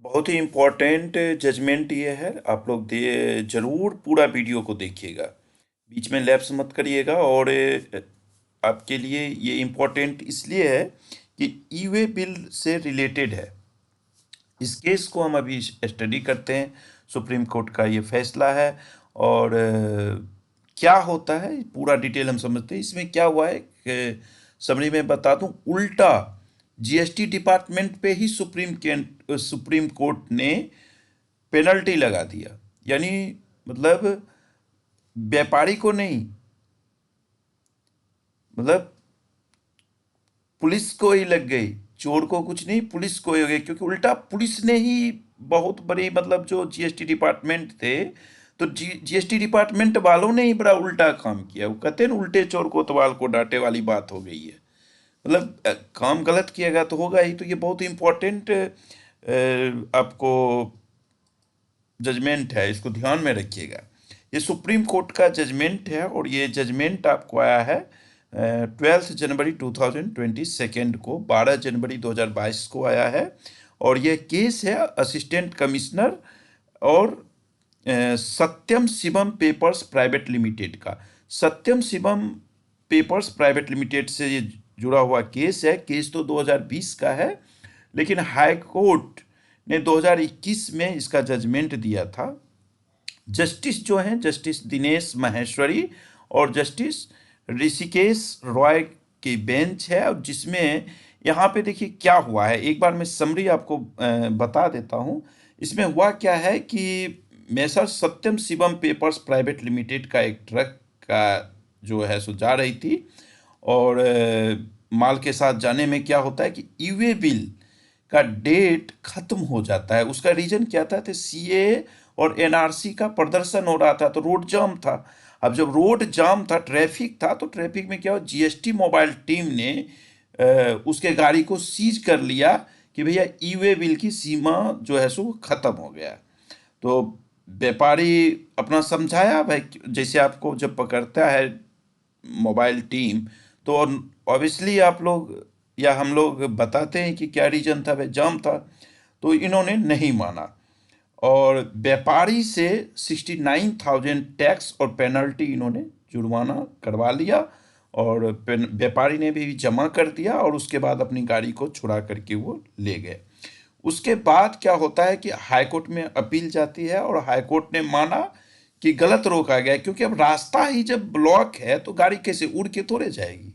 बहुत ही important judgement ये है। आप लोग दे जरूर पूरा वीडियो को देखिएगा, बीच में लैप्स मत करिएगा। और आपके लिए ये इम्पोर्टेंट इसलिए है कि ई वे बिल से रिलेटेड है। इस केस को हम अभी स्टडी करते हैं। सुप्रीम कोर्ट का ये फैसला है और क्या होता है पूरा डिटेल हम समझते हैं। इसमें क्या हुआ है समरी में बता दूं, उल्टा जीएसटी डिपार्टमेंट पे ही सुप्रीम कोर्ट ने पेनल्टी लगा दिया। यानी मतलब व्यापारी को नहीं, मतलब पुलिस को ही लग गई। चोर को कुछ नहीं, पुलिस को ही हो गई, क्योंकि उल्टा पुलिस ने ही बहुत बड़ी, मतलब जो जीएसटी डिपार्टमेंट थे, तो जीएसटी डिपार्टमेंट वालों ने ही बड़ा उल्टा काम किया। वो कहते हैं ना, उल्टे चोर कोतवाल को डांटे वाली बात हो गई है। मतलब काम गलत किएगा तो होगा ही। तो ये बहुत इम्पोर्टेंट आपको जजमेंट है, इसको ध्यान में रखिएगा। ये सुप्रीम कोर्ट का जजमेंट है और ये जजमेंट आपको आया है 12 जनवरी 2022 को, 12 जनवरी 2022 को आया है। और ये केस है असिस्टेंट कमिश्नर और सत्यम शिवम पेपर्स प्राइवेट लिमिटेड का। सत्यम शिवम पेपर्स प्राइवेट लिमिटेड से ये जुड़ा हुआ केस है। केस तो 2020 का है, लेकिन हाई कोर्ट ने 2021 में इसका जजमेंट दिया था। जस्टिस जो हैं, जस्टिस दिनेश माहेश्वरी और जस्टिस ऋषिकेश रॉय की बेंच है। और जिसमें यहाँ पे देखिए क्या हुआ है, एक बार मैं समरी आपको बता देता हूँ। इसमें हुआ क्या है कि मेसर सत्यम शिवम पेपर्स प्राइवेट लिमिटेड का एक ट्रक का जो है सो जा रही थी, और माल के साथ जाने में क्या होता है कि ईवे बिल का डेट खत्म हो जाता है। उसका रीजन क्या था, तो सीए और एनआरसी का प्रदर्शन हो रहा था, तो रोड जाम था। अब जब रोड जाम था, ट्रैफिक था, तो ट्रैफिक में क्या हुआ, जीएसटी मोबाइल टीम ने उसके गाड़ी को सीज कर लिया कि भैया ई वे बिल की सीमा जो है सो खत्म हो गया। तो व्यापारी अपना समझाया, भाई जैसे आपको जब पकड़ता है मोबाइल टीम, तो ऑब्वियसली आप लोग या हम लोग बताते हैं कि क्या रीजन था, भाई जाम था। तो इन्होंने नहीं माना और व्यापारी से 69,000 टैक्स और पेनल्टी इन्होंने जुर्माना करवा लिया। और व्यापारी ने भी जमा कर दिया और उसके बाद अपनी गाड़ी को छुड़ा करके वो ले गए। उसके बाद क्या होता है कि हाईकोर्ट में अपील जाती है और हाईकोर्ट ने माना कि गलत रोका गया, क्योंकि अब रास्ता ही जब ब्लॉक है तो गाड़ी कैसे उड़ के थोड़े जाएगी।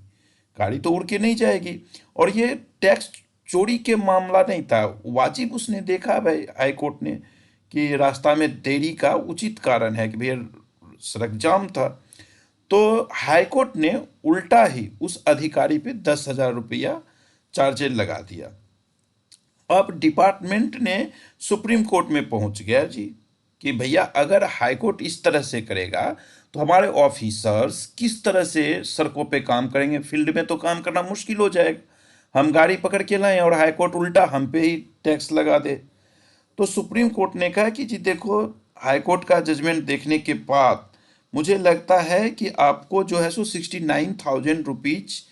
गाड़ी तो उड़ के नहीं जाएगी। और ये टैक्स चोरी के मामला नहीं था, वाजिब उसने देखा भाई हाईकोर्ट ने कि रास्ता में देरी का उचित कारण है कि भैया सड़क जाम था। तो हाईकोर्ट ने उल्टा ही उस अधिकारी पे 10,000 रुपया चार्जेज लगा दिया। अब डिपार्टमेंट ने सुप्रीम कोर्ट में पहुंच गया जी कि भैया अगर हाईकोर्ट इस तरह से करेगा तो हमारे ऑफिसर्स किस तरह से सड़कों पे काम करेंगे, फील्ड में तो काम करना मुश्किल हो जाएगा। हम गाड़ी पकड़ के लाएं और हाईकोर्ट उल्टा हम पे ही टैक्स लगा दे। तो सुप्रीम कोर्ट ने कहा कि जी देखो, हाईकोर्ट का जजमेंट देखने के बाद मुझे लगता है कि आपको जो है सो 69,000 रुपीज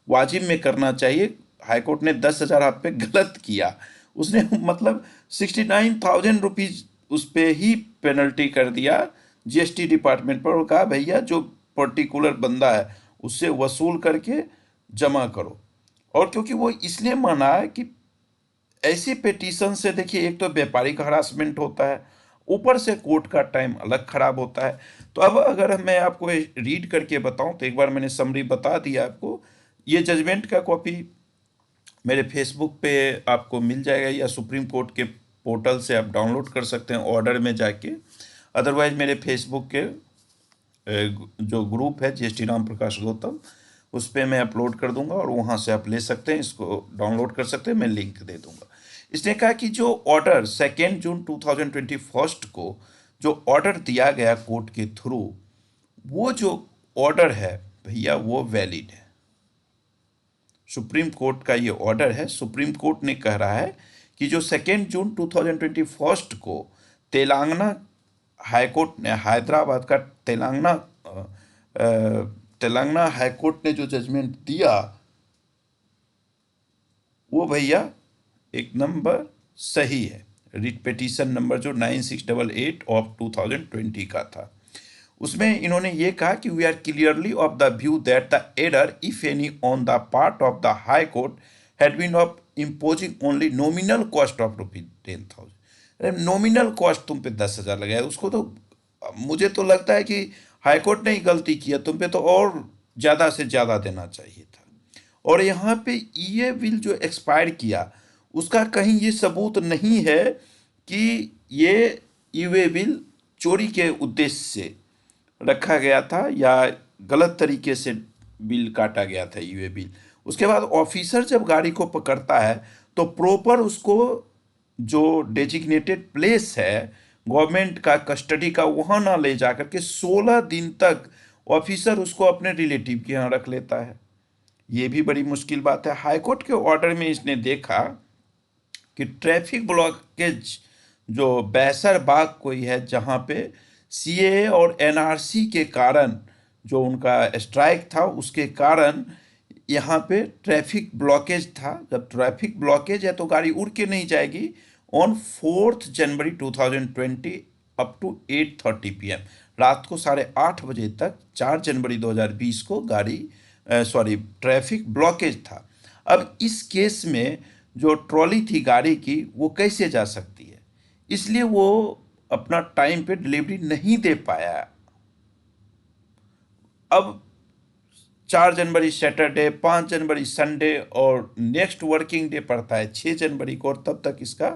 वाजिब में करना चाहिए। हाईकोर्ट ने 10,000 आप पे गलत किया, उसने मतलब 69,000 रुपीज उस पे ही पेनल्टी कर दिया जीएसटी डिपार्टमेंट पर, और कहा भैया जो पर्टिकुलर बंदा है उससे वसूल करके जमा करो। और क्योंकि वो इसलिए माना है कि ऐसी पिटीशन से देखिए, एक तो व्यापारिक हरासमेंट होता है, ऊपर से कोर्ट का टाइम अलग खराब होता है। तो अब अगर मैं आपको रीड करके बताऊं, तो एक बार मैंने समरी बता दिया आपको। ये जजमेंट का कॉपी मेरे फेसबुक पे आपको मिल जाएगा, या सुप्रीम कोर्ट के पोर्टल से आप डाउनलोड कर सकते हैं ऑर्डर में जाके। अदरवाइज मेरे फेसबुक के जो ग्रुप है जीएसटी राम प्रकाश गौतम, उस पर मैं अपलोड कर दूंगा और वहाँ से आप ले सकते हैं, इसको डाउनलोड कर सकते हैं, मैं लिंक दे दूंगा। इसने कहा कि जो ऑर्डर 2 जून 2021 को जो ऑर्डर दिया गया कोर्ट के थ्रू, वो जो ऑर्डर है भैया वो वैलिड है। सुप्रीम कोर्ट का ये ऑर्डर है। सुप्रीम कोर्ट ने कह रहा है कि जो 2 जून 2021 को तेलंगाना हाईकोर्ट ने, हैदराबाद का तेलंगाना हाईकोर्ट ने जो जजमेंट दिया, वो भैया एक नंबर सही है। रिट पिटीशन नंबर जो 9688 ऑफ 2020 का था। उसमें इन्होंने ये कहा कि we are clearly of the view that the error if any on the part of the high court had been of imposing only nominal cost of ₹10,000। अरे नॉमिनल कॉस्ट तुम पे 10,000 लगाया, उसको तो मुझे तो लगता है कि हाई कोर्ट ने ही गलती किया, तुम पे तो और ज़्यादा से ज़्यादा देना चाहिए था। और यहाँ पे ये बिल जो एक्सपायर किया उसका कहीं ये सबूत नहीं है कि ये ईवे बिल चोरी के उद्देश्य से रखा गया था या गलत तरीके से बिल काटा गया था ईवे बिल। उसके बाद ऑफिसर जब गाड़ी को पकड़ता है तो प्रॉपर उसको जो डेजिग्नेटेड प्लेस है गवर्नमेंट का कस्टडी का वहाँ ना ले जा करके 16 दिन तक ऑफिसर उसको अपने रिलेटिव के यहाँ रख लेता है। ये भी बड़ी मुश्किल बात है। हाईकोर्ट के ऑर्डर में इसने देखा कि ट्रैफिक ब्लॉकेज जो बैसर बाग कोई है जहाँ पे सीएए और एनआरसी के कारण जो उनका स्ट्राइक था उसके कारण यहाँ पे ट्रैफिक ब्लॉकेज था। जब ट्रैफिक ब्लॉकेज है तो गाड़ी उड़ के नहीं जाएगी। On 4 January 2020 up to 8:30 PM रात को 8:30 बजे तक 4 जनवरी 2020 को गाड़ी ट्रैफिक ब्लॉकेज था। अब इस केस में जो ट्रॉली थी गाड़ी की वो कैसे जा सकती है, इसलिए वो अपना टाइम पे डिलीवरी नहीं दे पाया। अब 4 जनवरी सैटरडे, 5 जनवरी संडे और नेक्स्ट वर्किंग डे पड़ता है 6 जनवरी को, और तब तक इसका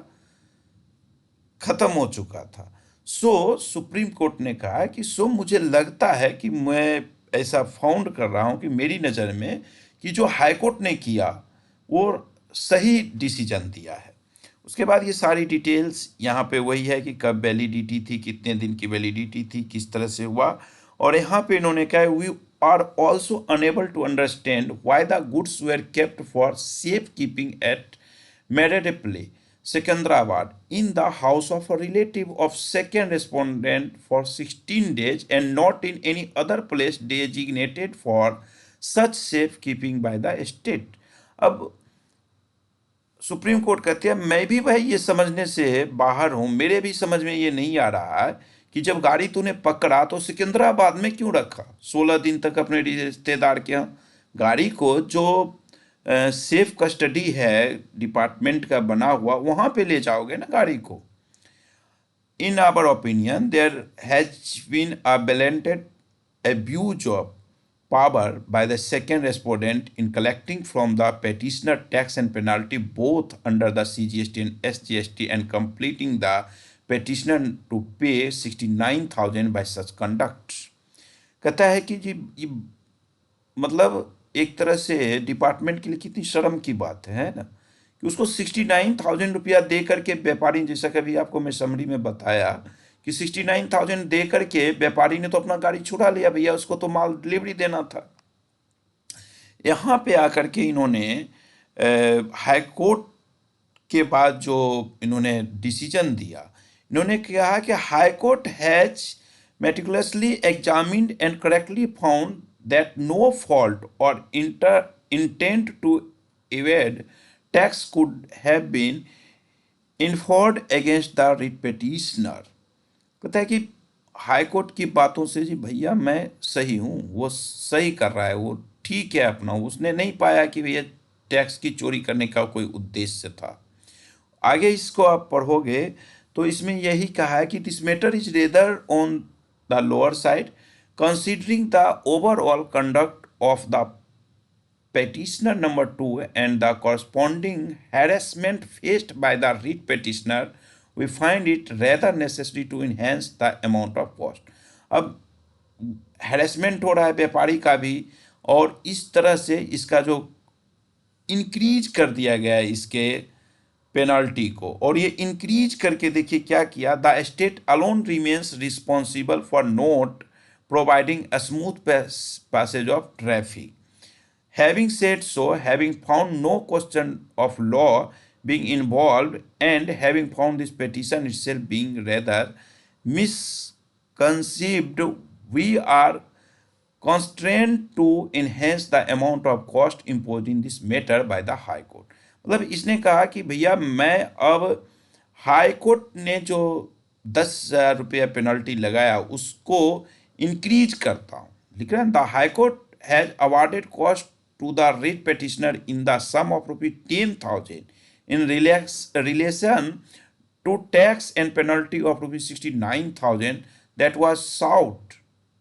खत्म हो चुका था। सुप्रीम कोर्ट ने कहा कि मुझे लगता है कि मैं ऐसा फाउंड कर रहा हूं कि मेरी नज़र में कि जो हाई कोर्ट ने किया वो सही डिसीजन दिया है। उसके बाद ये सारी डिटेल्स यहाँ पे वही है कि कब वैलिडिटी थी, कितने दिन की वैलिडिटी थी, किस तरह से हुआ। और यहाँ पे इन्होंने कहा we are also unable to understand why the goods were kept for safe keeping at Marredpally Secunderabad in the house of a relative of second respondent for 16 days and not in any other place designated for such safekeeping by the state। अब supreme court कहते हैं मैं भी भाई ये समझने से बाहर हूं, मेरे भी समझ में ये नहीं आ रहा है कि जब गाड़ी तूने पकड़ा तो सिकंदराबाद में क्यों रखा 16 दिन तक अपने रिश्तेदार के यहाँ। गाड़ी को जो सेफ कस्टडी है डिपार्टमेंट का बना हुआ वहां पे ले जाओगे ना गाड़ी को। In our opinion there has been a blatant abuse of power by the second respondent in collecting from the petitioner tax and penalty both under the CGST and SGST and completing the petitioner to pay 69,000 by such conduct। कहता है कि जी ये मतलब एक तरह से department के लिए कितनी शर्म की बात है ना कि उसको 69,000 रुपया दे करके व्यापारी, जैसा कभी आपको मैं समरी में बताया कि 69,000 दे करके व्यापारी ने तो अपना गाड़ी छुड़ा लिया, भैया उसको तो माल डिलीवरी देना था। यहाँ पे आकर के इन्होंने हाई कोर्ट के बाद जो इन्होंने डिसीजन दिया, इन्होंने कहा कि high court has meticulously examined and correctly found that no fault or intent to evade tax could have been inferred against the writ petitioner। कहता है कि हाई कोर्ट की बातों से जी भैया मैं सही हूँ, वो सही कर रहा है, वो ठीक है अपना, उसने नहीं पाया कि भैया टैक्स की चोरी करने का कोई उद्देश्य था। आगे इसको आप पढ़ोगे तो इसमें यही कहा है कि this matter is rather on the lower side considering the overall conduct of the petitioner number 2 and the corresponding harassment faced by the writ petitioner, we find it rather necessary to enhance the amount of cost। अब harassment हो रहा है व्यापारी का भी, और इस तरह से इसका जो इंक्रीज कर दिया गया है इसके पेनल्टी को, और ये इंक्रीज करके देखिए क्या किया, the state alone remains responsible for note providing a smooth passage of traffic। Having said so, having found no question of law being involved and having found this petition itself being rather misconceived, we are constrained to enhance the amount of cost imposed in this matter by the High Court। मतलब इसने कहा कि भैया मैं अब high court ने जो 10,000 रुपया पेनल्टी लगाया उसको इंक्रीज करता हूँ, लिख रहे हैं, the high court has awarded cost to the writ petitioner in the sum of ₹10,000 in relation to tax and penalty of ₹69,000 that was sought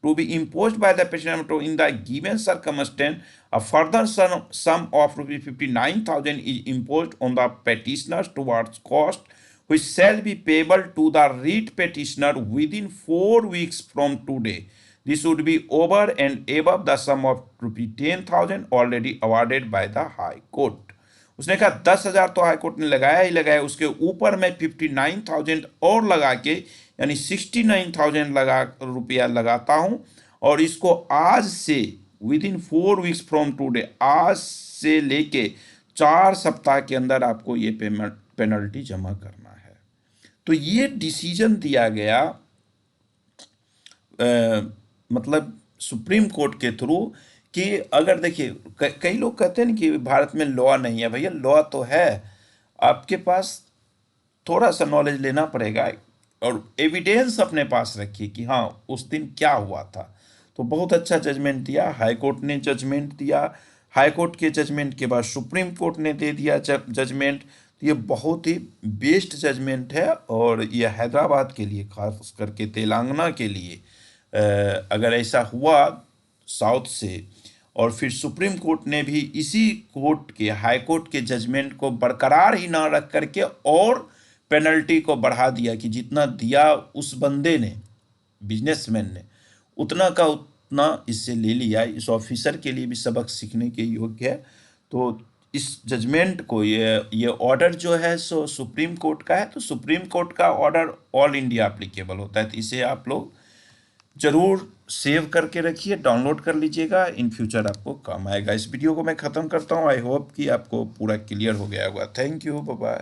to be imposed by the petitioner in the given circumstance. A further sum of ₹59,000 is imposed on the petitioner towards cost which shall be payable to the writ petitioner within 4 weeks from today. This would be over and above the sum of ₹10,000 already awarded by the High Court. उसने कहा 10,000 तो high court ने लगाया ही लगाया, उसके ऊपर मैं 59,000 और लगा के यानी 69,000 रुपया लगाता हूं, और इसको आज से with in 4 weeks from today, आज से लेके 4 सप्ताह के अंदर आपको ये पेनल्टी जमा करना है। तो ये डिसीजन दिया गया मतलब सुप्रीम कोर्ट के थ्रू कि अगर देखिए कई लोग कहते हैं ना कि भारत में लॉ नहीं है। भैया लॉ तो है, आपके पास थोड़ा सा नॉलेज लेना पड़ेगा और एविडेंस अपने पास रखिए कि हाँ उस दिन क्या हुआ था। तो बहुत अच्छा जजमेंट दिया, हाई कोर्ट ने जजमेंट दिया, हाई कोर्ट के जजमेंट के बाद सुप्रीम कोर्ट ने दे दिया जजमेंट। तो ये बहुत ही बेस्ट जजमेंट है, और ये हैदराबाद के लिए, खास करके तेलंगाना के लिए अगर ऐसा हुआ साउथ से, और फिर सुप्रीम कोर्ट ने भी इसी कोर्ट के, हाई कोर्ट के जजमेंट को बरकरार ही ना रख करके और पेनल्टी को बढ़ा दिया कि जितना दिया उस बंदे ने, बिजनेसमैन ने, उतना का उतना इससे ले लिया। इस ऑफिसर के लिए भी सबक सीखने के योग्य है। तो इस जजमेंट को, ये ऑर्डर जो है सो सुप्रीम कोर्ट का है, तो सुप्रीम कोर्ट का ऑर्डर ऑल इंडिया एप्लीकेबल होता है। तो इसे आप लोग जरूर सेव करके रखिए, डाउनलोड कर लीजिएगा, इन फ्यूचर आपको काम आएगा। इस वीडियो को मैं ख़त्म करता हूँ। आई होप कि आपको पूरा क्लियर हो गया होगा। Thank you, bye bye.